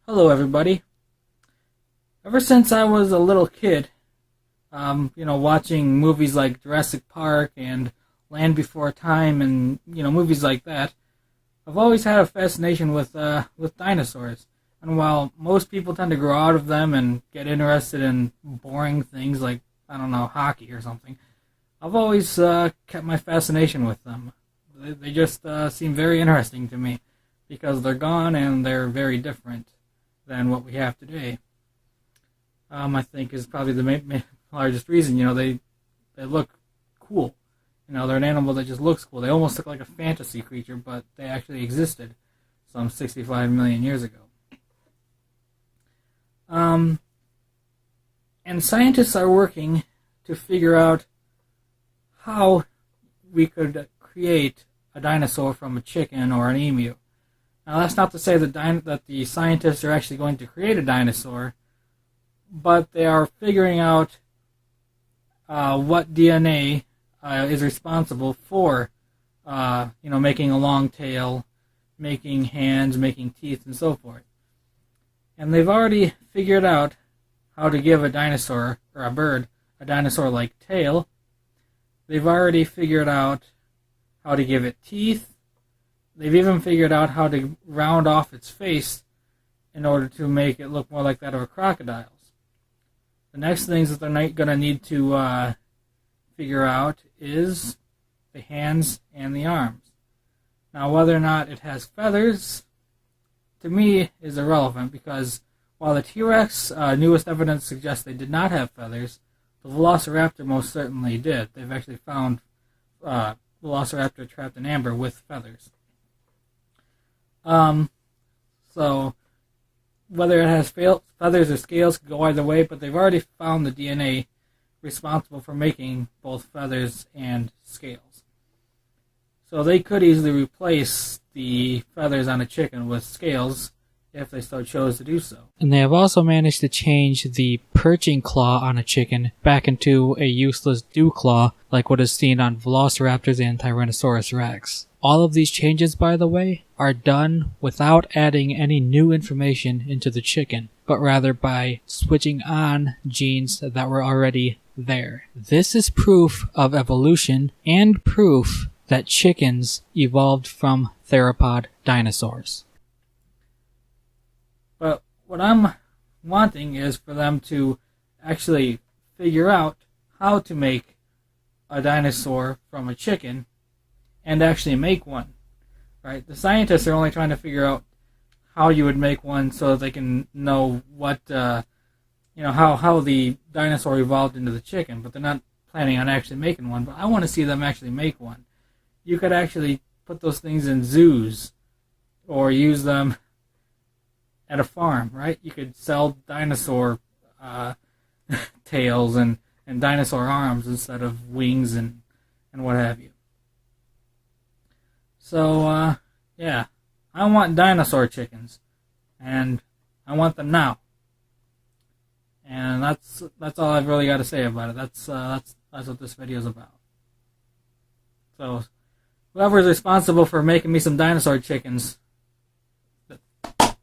Hello, everybody. Ever since I was a little kid, watching movies like Jurassic Park and Land Before Time and, movies like that, I've always had a fascination with dinosaurs. And while most people tend to grow out of them and get interested in boring things like, I don't know, hockey or something, I've always kept my fascination with them. They just seem very interesting to me because they're gone and they're very different than what we have today. I think is probably the largest reason. They look cool. They're an animal that just looks cool. They almost look like a fantasy creature, but they actually existed some 65 million years ago. And scientists are working to figure out how we could create a dinosaur from a chicken or an emu. Now, that's not to say that the scientists are actually going to create a dinosaur, but they are figuring out what DNA is responsible for, making a long tail, making hands, making teeth, and so forth. And they've already figured out how to give a dinosaur, or a bird, a dinosaur-like tail. They've already figured out how to give it teeth. They've even figured out how to round off its face in order to make it look more like that of a crocodile's. The next things that they're going to need to figure out is the hands and the arms. Now, whether or not it has feathers, to me, is irrelevant because while the T-Rex newest evidence suggests they did not have feathers, the Velociraptor most certainly did. They've actually found Velociraptor trapped in amber with feathers. So whether it has feathers or scales could go either way, but they've already found the DNA responsible for making both feathers and scales. So they could easily replace the feathers on a chicken with scales if they so chose to do so. And they have also managed to change the perching claw on a chicken back into a useless dew claw like what is seen on velociraptors and Tyrannosaurus rex. All of these changes, by the way, are done without adding any new information into the chicken, but rather by switching on genes that were already there. This is proof of evolution and proof that chickens evolved from theropod dinosaurs. But what I'm wanting is for them to actually figure out how to make a dinosaur from a chicken and actually make one, right? The scientists are only trying to figure out how you would make one so that they can know what, how the dinosaur evolved into the chicken, but they're not planning on actually making one. But I want to see them actually make one. You could actually put those things in zoos or use them at a farm, right? You could sell dinosaur tails and dinosaur arms instead of wings and what have you. So, yeah, I want dinosaur chickens, and I want them now. And that's all I've really got to say about it. That's what this video is about. So, whoever's responsible for making me some dinosaur chickens,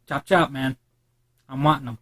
chop chop, man. I'm wanting them.